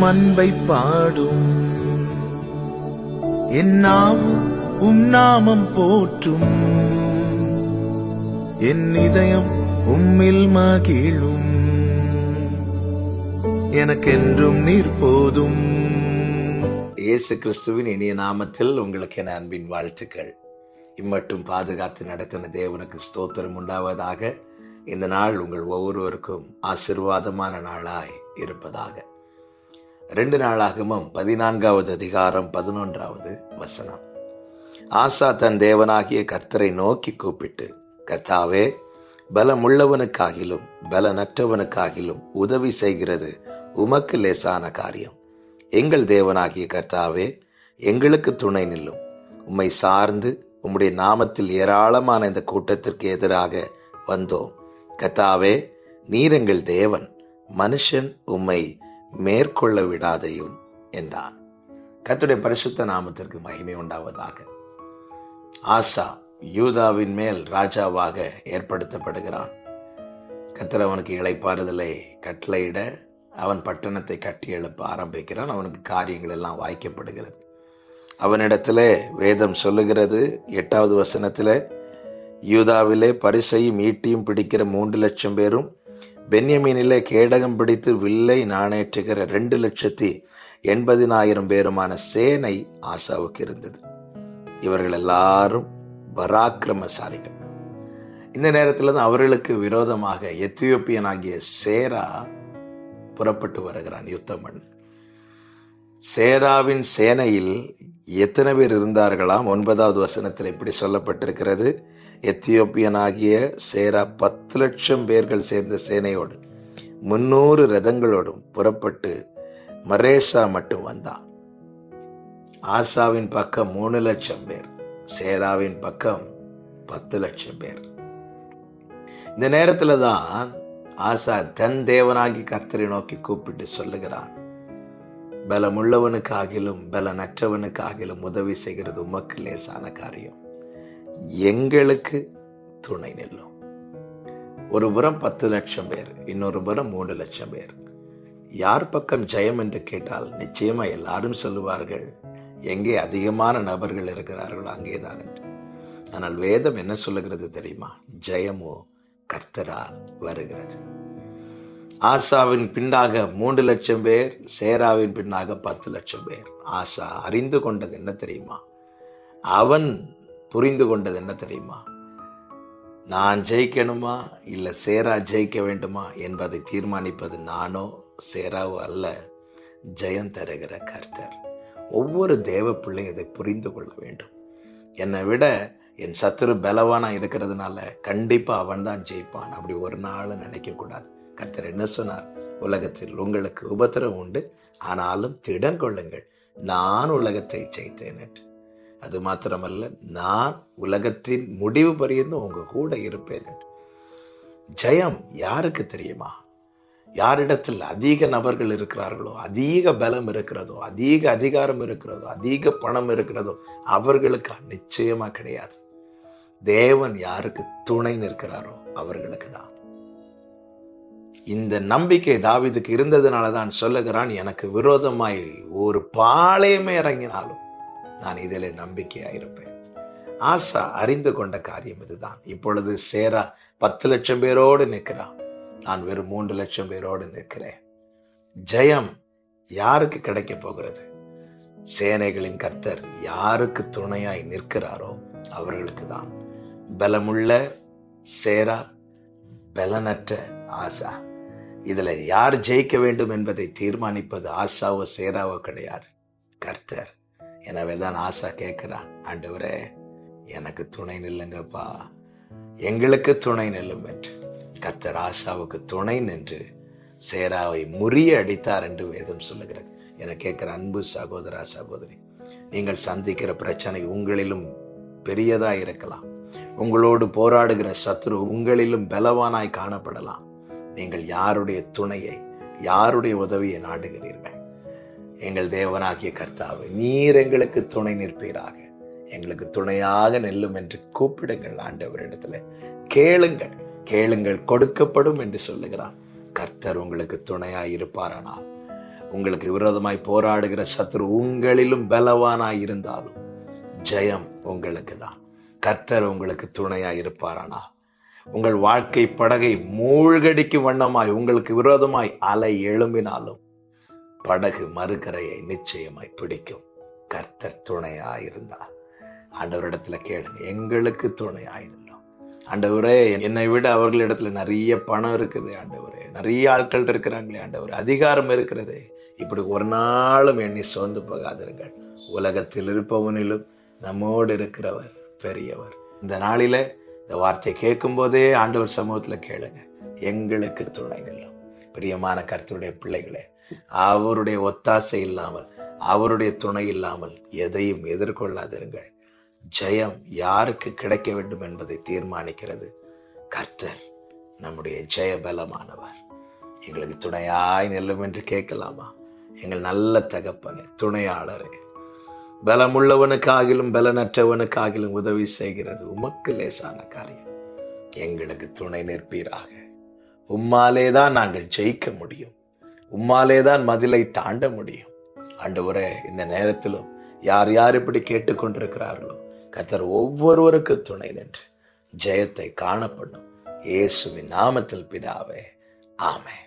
அன்பை பாடும். என் நாவும் நாமம் போற்றும். என் இதயம் உம்மில் மகிழும். எனக்கென்றும் நீர் போதும். இயேசு கிறிஸ்துவின் இனிய நாமத்தில் உங்களுக்கு என் அன்பின் வாழ்த்துக்கள். இம்மட்டும் பாதுகாத்து நடத்தின தேவனுக்கு ஸ்தோத்திரம் உண்டாவதாக. இந்த நாள் உங்கள் ஒவ்வொருவருக்கும் ஆசீர்வாதமான நாளாய் இருப்பதாக. 2 நாளாகமும் 14வது அதிகாரம் 11வது வசனம். ஆசா தன் தேவனாகிய கர்த்தரை நோக்கி கூப்பிட்டு, கர்த்தாவே, பலமுள்ளவனுக்காகிலும் பலனற்றவனுக்காகிலும் உதவி செய்கிறது உமக்கு லேசான காரியம். எங்கள் தேவனாகிய கர்த்தாவே, எங்களுக்கு துணை நில்லும். உம்மை சார்ந்து உம்முடைய நாமத்தில் ஏராளமான இந்த கூட்டத்திற்கு எதிராக வந்தோம். கர்த்தாவே, நீர் எங்கள் தேவன், மனுஷன் உம்மை மேற்கொள்ள விடாதையும் என்றான். கர்த்தருடைய பரிசுத்த நாமத்திற்கு மகிமை உண்டாவதாக. ஆசா யூதாவின் மேல் ராஜாவாக ஏற்படுத்தப்படுகிறான். கர்த்தர் அவனுக்கு இளைப்பாறுதலை கட்டளையிட அவன் பட்டணத்தை கட்டி எழுப்ப ஆரம்பிக்கிறான். அவனுக்கு காரியங்கள் எல்லாம் வாய்க்கப்படுகிறது. அவனிடத்திலே வேதம் சொல்லுகிறது 8வது வசனத்திலே, யூதாவிலே பரிசையும் ஈட்டியும் பிடிக்கிற 3 லட்சம் பேரும், பென்யமீனிலே கேடகம் பிடித்து வில்லை நாணேற்றுகிற 2,80,000 பேருமான சேனை ஆசாவுக்கு இருந்தது. இவர்கள் எல்லாரும் பராக்கிரமசாலிகள். இந்த நேரத்தில் தான் அவர்களுக்கு விரோதமாக எத்தியோப்பியனாகிய சேரா புறப்பட்டு வருகிறான் யுத்தம் பண்ண. சேராவின் சேனையில் எத்தனை பேர் இருந்தார்களாம்? 9வது வசனத்தில் இப்படி சொல்லப்பட்டிருக்கிறது, எத்தியோப்பியனாகிய சேரா 10 லட்சம் பேர்கள் சேர்ந்த சேனையோடு 300 ரதங்களோடும் புறப்பட்டு மரேசா மட்டும் வந்தான். ஆசாவின் பக்கம் 3 லட்சம் பேர், சேராவின் பக்கம் 10 லட்சம் பேர். இந்த நேரத்தில் தான் ஆசா தன் தேவனாகி கர்த்தரை நோக்கி கூப்பிட்டு சொல்லுகிறான், பலமுள்ளவனுக்காகிலும் பலனற்றவனுக்காகிலும் உதவி செய்கிறது உமக்கு லேசான காரியம். எங்களுக்கு துணை நில்லும். ஒரு புறம் 10 லட்சம் பேர், இன்னொரு புறம் 3 லட்சம் பேர். யார் பக்கம் ஜெயம் என்று கேட்டால் நிச்சயமா எல்லாரும் சொல்லுவார்கள், எங்கே அதிகமான நபர்கள் இருக்கிறார்களோ அங்கேதான் என்று. ஆனால் வேதம் என்ன சொல்லுகிறது தெரியுமா? ஜெயமோ கர்த்தரால் வருகிறது. ஆசாவின் பின்னாக 3 லட்சம் பேர், சேராவின் பின்னாக 10 லட்சம் பேர். ஆசா அறிந்து கொண்டது என்ன தெரியுமா? அவன் புரிந்து கொண்டது என்ன தெரியுமா? நான் ஜெயிக்கணுமா இல்லை சேரா ஜெயிக்க வேண்டுமா என்பதை தீர்மானிப்பது நானோ சேராவோ அல்ல, ஜெயம் தருகிற கர்த்தர். ஒவ்வொரு தேவ பிள்ளை இதை புரிந்து கொள்ள வேண்டும். என்னை விட என் சத்துரு பலவானா இருக்கிறதுனால கண்டிப்பா அவன் தான் ஜெயிப்பான், அப்படி ஒரு நாளும் நினைக்க கூடாது. கர்த்தர் என்ன சொன்னார்? உலகத்தில் உங்களுக்கு உபத்திரவம் உண்டு, ஆனாலும் திடன் கொள்ளுங்கள், நான் உலகத்தை ஜெயித்தேன் என்று. அது மாத்திரமல்ல, நான் உலகத்தின் முடிவு பரியந்தும் உங்க கூட இருப்பேன் என்று. ஜெயம் யாருக்கு தெரியுமா? யாரிடத்தில் அதிக நபர்கள் இருக்கிறார்களோ, அதிக பலம் இருக்கிறதோ, அதிக அதிகாரம் இருக்கிறதோ, அதிக பணம் இருக்கிறதோ அவர்களுக்கு நிச்சயமா கிடையாது. தேவன் யாருக்கு துணை நிற்கிறாரோ அவர்களுக்கு தான். இந்த நம்பிக்கை தாவீதுக்கு இருந்ததுனால தான் சொல்லுகிறான், எனக்கு விரோதமாய் ஒரு பாளையமே இறங்கினாலும் நான் இதிலே நம்பிக்கையாயிருப்பேன். ஆசா அறிந்து கொண்ட காரியம் இதுதான். இப்பொழுது சேரா 10 லட்சம் பேரோடு நிற்கிறான், நான் வெறும் 3 லட்சம் பேரோடு நிற்கிறேன். ஜெயம் யாருக்கு கிடைக்க போகிறது? சேனைகளின் கர்த்தர் யாருக்கு துணையாய் நிற்கிறாரோ அவர்களுக்கு தான். பலமுள்ள சேரா, பலனற்ற ஆசா. இதுல யார் ஜெயிக்க வேண்டும் என்பதை தீர்மானிப்பது ஆசாவோ சேராவோ கிடையாது, கர்த்தர். எனவே தான் ஆசா கேட்கிறான், ஆண்டவரே எனக்கு துணை நில்லுங்கப்பா, எங்களுக்கு துணை நில்லும் என்று. கர்த்தர் ஆசாவுக்கு துணை நின்று சேராவை முறிய அடித்தார் என்று வேதம் சொல்லுகிறது. என கேட்கிற அன்பு சகோதரா சகோதரி, நீங்கள் சந்திக்கிற பிரச்சனை உங்களிலும் பெரியதா இருக்கலாம். உங்களோடு போராடுகிற சத்துரு உங்களிலும் பலவானாய் காணப்படலாம். நீங்கள் யாருடைய துணையை, யாருடைய உதவியை நாடுகிறீர்கள்? எங்கள் தேவனாகிய கர்த்தாவே, நீர் எங்களுக்கு துணை நிற்பீராக, எங்களுக்கு துணையாக நில்லும் என்று கூப்பிடுங்கள். ஆண்டவரிடத்துல கேளுங்கள், கேளுங்கள் கொடுக்கப்படும் என்று சொல்லுகிறார். கர்த்தர் உங்களுக்கு துணையாய் இருப்பாரானால் உங்களுக்கு விரோதமாய் போராடுகிற சத்துரு உங்களிலும் பலவானாய் இருந்தாலும் ஜெயம் உங்களுக்கு தான். கர்த்தர் உங்களுக்கு துணையாய் இருப்பாரானா, உங்கள் வாழ்க்கை படகை மூழ்கடிக்கும் வண்ணமாய் உங்களுக்கு விரோதமாய் அலை எழும்பினாலும் படகு மறுகரையை நிச்சயமாய் பிடிக்கும். கர்த்தர் துணையாயிருந்தார். ஆண்டவரிடத்துல கேளுங்க, எங்களுக்கு துணையாயிருந்தோம். ஆண்டவரே, என்னை விட அவர்களிடத்துல நிறைய பணம் இருக்குது ஆண்டவரே, நிறைய ஆட்கள் இருக்கிறாங்களே ஆண்டவரே, அதிகாரம் இருக்கிறது, இப்படி ஒரு நாளும் எண்ணி சோர்ந்து போகாதிருங்கள். உலகத்தில் இருப்பவனிலும் நம்மோடு இருக்கிறவர் பெரியவர். இந்த நாளில இந்த வார்த்தையை கேட்கும் போதே ஆண்டவர் சமூகத்துல கேளுங்க, எங்களுக்கு துணை நில்லும். பிரியமான கர்த்தருடைய பிள்ளைகளே, அவருடைய ஒத்தாசை இல்லாமல், அவருடைய துணை இல்லாமல் எதையும் எதிர்கொள்ளாதிருங்கள். ஜெயம் யாருக்கு கிடைக்க வேண்டும் என்பதை தீர்மானிக்கிறது கர்த்தர். நம்முடைய ஜெய பலமானவர். எங்களுக்கு துணையாய் நெல்லும் என்று கேட்கலாமா? எங்கள் நல்ல தகப்பனே, துணையாளரே, பலமுள்ளவனுக்காகிலும் பலனற்றவனுக்காகிலும் உதவி செய்கிறது உமக்கு லேசான காரியம். எங்களுக்கு துணை நிற்பீராக. உம்மாலேதான் நாங்கள் ஜெயிக்க முடியும். உம்மாலேதான் மதிலை தாண்ட முடியும். ஆண்டவரே, இந்த நேரத்திலும் யார் யார் இப்படி கேட்டுக்கொண்டிருக்கிறார்களோ கர்த்தர் ஒவ்வொருவருக்கு துணை நின்று ஜெயத்தை காணப்படும். இயேசுவின் நாமத்தில் பிதாவே, ஆமென்.